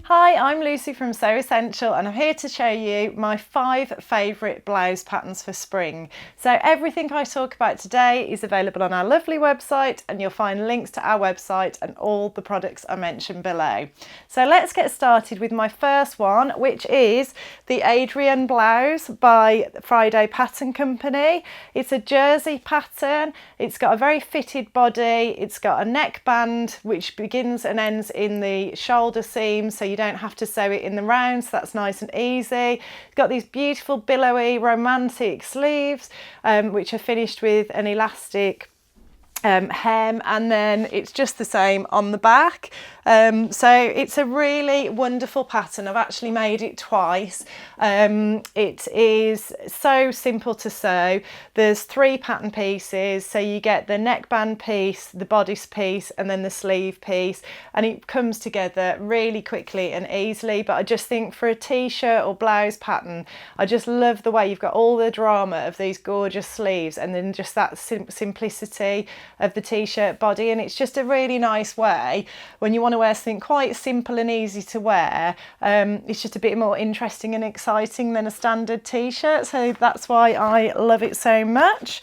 Hi, I'm Lucy from So Essential and I'm here to show you my 5 favourite blouse patterns for spring. So everything I talk about today is available on our lovely website, and you'll find links to our website and all the products I mentioned below. So let's get started with my first one, which is the Adrienne blouse by Friday Pattern Company. It's a jersey pattern. It's got a very fitted body. It's got a neckband which begins and ends in the shoulder seam, so you don't have to sew it in the round, so that's nice and easy. It's got these beautiful billowy romantic sleeves which are finished with an elastic hem, and then it's just the same on the back. So it's a really wonderful pattern. I've actually made it twice. It is so simple to sew. There's 3 pattern pieces, so you get the neckband piece, the bodice piece, and then the sleeve piece, and it comes together really quickly and easily. But I just think for a t-shirt or blouse pattern, I just love the way you've got all the drama of these gorgeous sleeves and then just that simplicity of the t-shirt body. And it's just a really nice way when you want to wear something quite simple and easy to wear. It's just a bit more interesting and exciting than a standard t-shirt, so that's why I love it so much.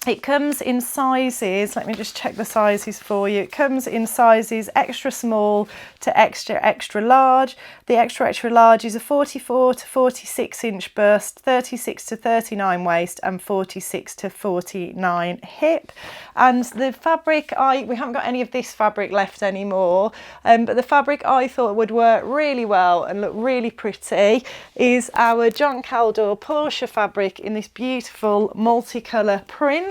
It comes in sizes, let me just check the sizes for you. It comes in sizes extra small to extra large. The extra large is a 44 to 46 inch bust, 36 to 39 waist and 46 to 49 hip. And the fabric, we haven't got any of this fabric left anymore, but the fabric I thought would work really well and look really pretty is our John Caldor Porsche fabric in this beautiful multicolour print.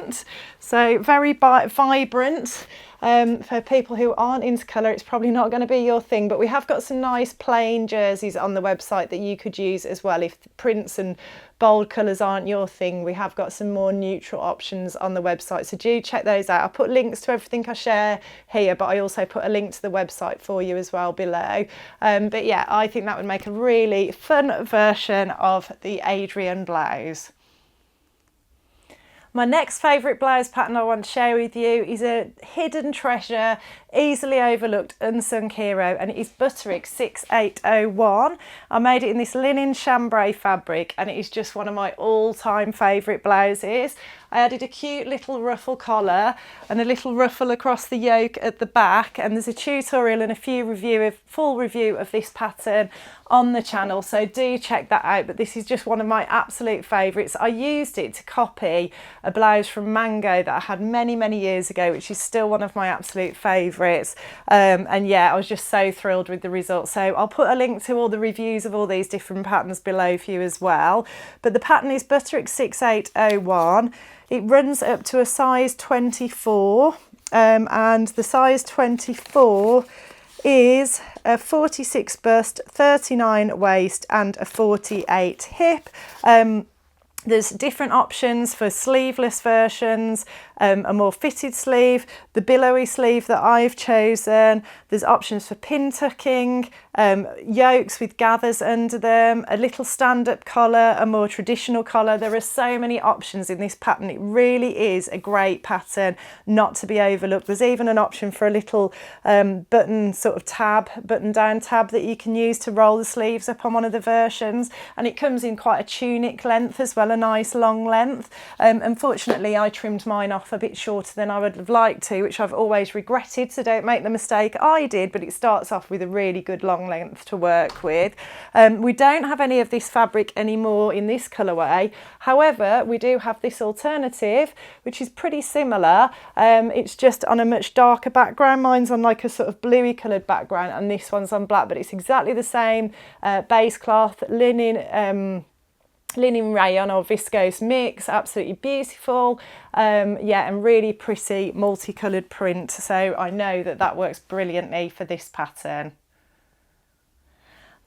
So very vibrant. For people who aren't into colour, it's probably not going to be your thing, but we have got some nice plain jerseys on the website that you could use as well. If prints and bold colours aren't your thing, we have got some more neutral options on the website, so do check those out. I'll put links to everything I share here, but I also put a link to the website for you as well below. But yeah, I think that would make a really fun version of the Adrienne blouse. My next favourite blouse pattern I want to share with you is a hidden treasure, easily overlooked, unsung hero, and it is Butterick 6801. I made it in this linen chambray fabric, and it is just one of my all-time favourite blouses. I added a cute little ruffle collar and a little ruffle across the yoke at the back, and there's a tutorial and a full review of this pattern on the channel, so do check that out. But this is just one of my absolute favourites. I used it to copy a blouse from Mango that I had many years ago, which is still one of my absolute favourites. And yeah, I was just so thrilled with the results. So I'll put a link to all the reviews of all these different patterns below for you as well. But the pattern is Butterick 6801. It runs up to a size 24, and the size 24 is a 46 bust, 39 waist and a 48 hip. There's different options for sleeveless versions, a more fitted sleeve, the billowy sleeve that I've chosen. There's options for pin tucking, yokes with gathers under them, a little stand-up collar, a more traditional collar. There are so many options in this pattern. It really is a great pattern not to be overlooked. There's even an option for a little button down tab that you can use to roll the sleeves up on one of the versions, and it comes in quite a tunic length as well, a nice long length. Unfortunately, I trimmed mine off a bit shorter than I would have liked to, which I've always regretted, so don't make the mistake I did, but it starts off with a really good long length to work with. We don't have any of this fabric anymore in this colourway. However, we do have this alternative, which is pretty similar. It's just on a much darker background. Mine's on like a sort of bluey coloured background, and this one's on black, but it's exactly the same base cloth, linen rayon or viscose mix. Absolutely beautiful. Yeah, and really pretty multicoloured print, so I know that that works brilliantly for this pattern.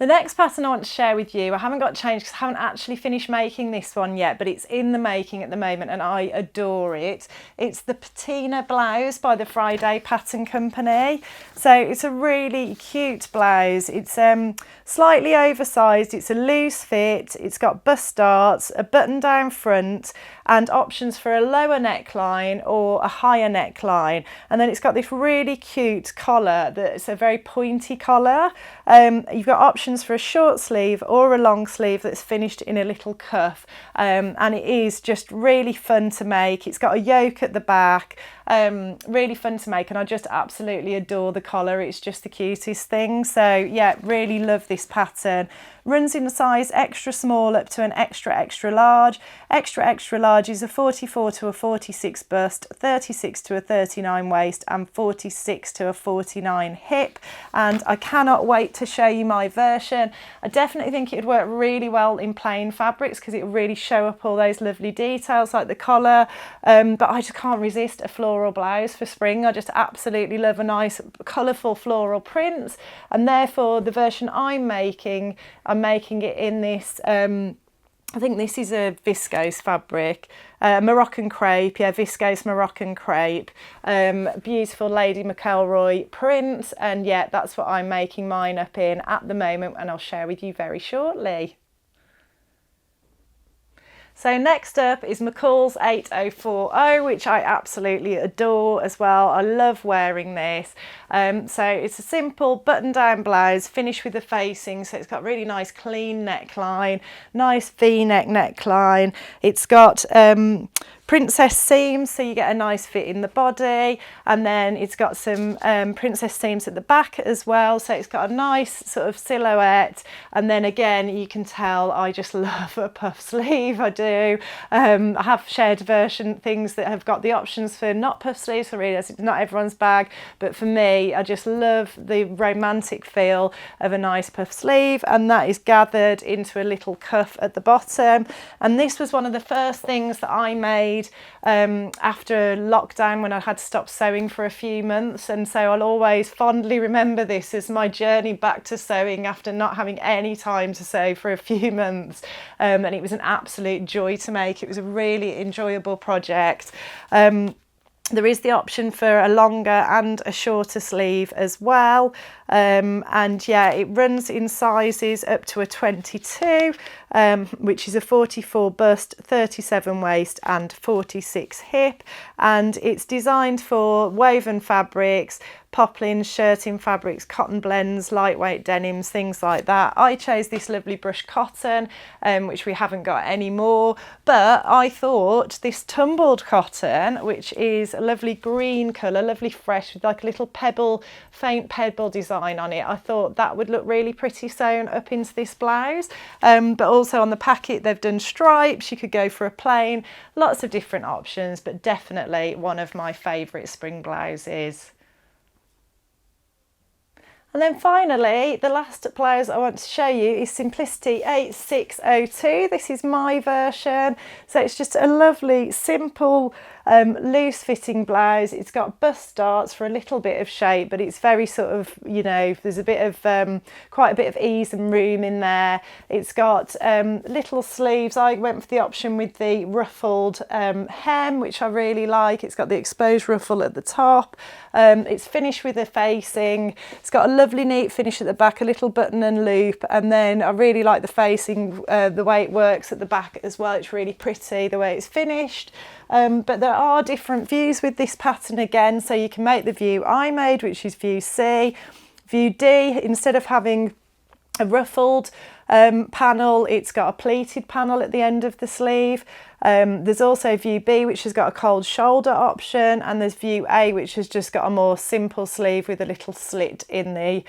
The next pattern I want to share with you, I haven't got changed because I haven't actually finished making this one yet, but it's in the making at the moment and I adore it. It's the Patina blouse by the Friday Pattern Company. So it's a really cute blouse. It's slightly oversized, it's a loose fit, it's got bust darts, a button down front and options for a lower neckline or a higher neckline. And then it's got this really cute collar that's a very pointy collar. You've got options for a short sleeve or a long sleeve that's finished in a little cuff, and it is just really fun to make. It's got a yoke at the back, really fun to make, and I just absolutely adore the collar. It's just the cutest thing. So yeah, really love this pattern. Runs in a size extra small up to an extra large. Extra large is a 44 to a 46 bust, 36 to a 39 waist and 46 to a 49 hip. And I cannot wait to show you my version. I definitely think it would work really well in plain fabrics because it will really show up all those lovely details like the collar, but I just can't resist a floral blouse for spring. I just absolutely love a nice colourful floral prints, and therefore the version I'm making it in this, I think this is a viscose fabric, Moroccan crepe, yeah, viscose Moroccan crepe, beautiful Lady McElroy print, and yeah, that's what I'm making mine up in at the moment, and I'll share with you very shortly. So next up is McCall's 8040, which I absolutely adore as well. I love wearing this. So it's a simple button-down blouse finished with the facing. So it's got really nice clean neckline, nice V-neck neckline. It's got princess seams, so you get a nice fit in the body, and then it's got some princess seams at the back as well, so it's got a nice sort of silhouette. And then again, you can tell I just love a puff sleeve. I do. I have shared version things that have got the options for not puff sleeves, so really it's not everyone's bag, but for me I just love the romantic feel of a nice puff sleeve, and that is gathered into a little cuff at the bottom. And this was one of the first things that I made after lockdown when I had to stop sewing for a few months, and so I'll always fondly remember this as my journey back to sewing after not having any time to sew for a few months, and it was an absolute joy to make. It was a really enjoyable project. There is the option for a longer and a shorter sleeve as well, and yeah, it runs in sizes up to a 22, which is a 44 bust, 37 waist and 46 hip, and it's designed for woven fabrics, poplins, shirting fabrics, cotton blends, lightweight denims, things like that. I chose this lovely brushed cotton, which we haven't got anymore, but I thought this tumbled cotton, which is a lovely green colour, lovely fresh with like a little pebble, faint pebble design on it, I thought that would look really pretty sewn up into this blouse. But also on the packet they've done stripes, you could go for a plain, lots of different options, but definitely one of my favourite spring blouses. And then finally, the last blouse I want to show you is Simplicity 8602. This is my version. So it's just a lovely, simple, loose fitting blouse. It's got bust darts for a little bit of shape, but it's very sort of, you know, there's a bit of, quite a bit of ease and room in there. It's got little sleeves. I went for the option with the ruffled hem, which I really like. It's got the exposed ruffle at the top. It's finished with a facing. It's got a lovely neat finish at the back, a little button and loop, and then I really like the facing, the way it works at the back as well. It's really pretty the way it's finished. But there are different views with this pattern again, so you can make the view I made, which is view C. View D, instead of having a ruffled panel, it's got a pleated panel at the end of the sleeve. There's also view B, which has got a cold shoulder option, and there's view A, which has just got a more simple sleeve with a little slit in the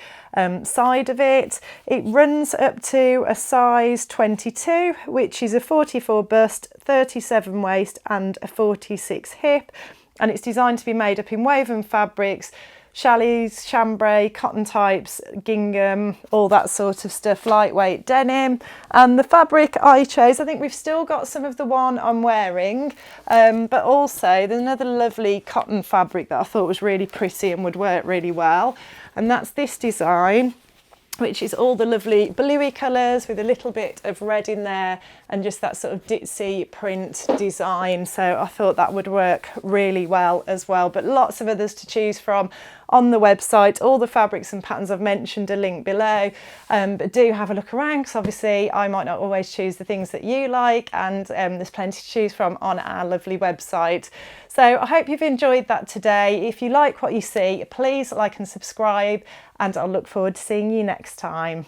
side of it. It runs up to a size 22, which is a 44 bust, 37 waist and a 46 hip, and it's designed to be made up in woven fabrics, chalets, chambray, cotton types, gingham, all that sort of stuff, lightweight denim. And the fabric I chose, I think we've still got some of the one I'm wearing, but also there's another lovely cotton fabric that I thought was really pretty and would work really well, and that's this design, which is all the lovely bluey colours with a little bit of red in there and just that sort of ditzy print design. So I thought that would work really well as well, but lots of others to choose from on the website. All the fabrics and patterns I've mentioned are linked below, but do have a look around, because obviously I might not always choose the things that you like, and there's plenty to choose from on our lovely website. So I hope you've enjoyed that today. If you like what you see, please like and subscribe, and I'll look forward to seeing you next time.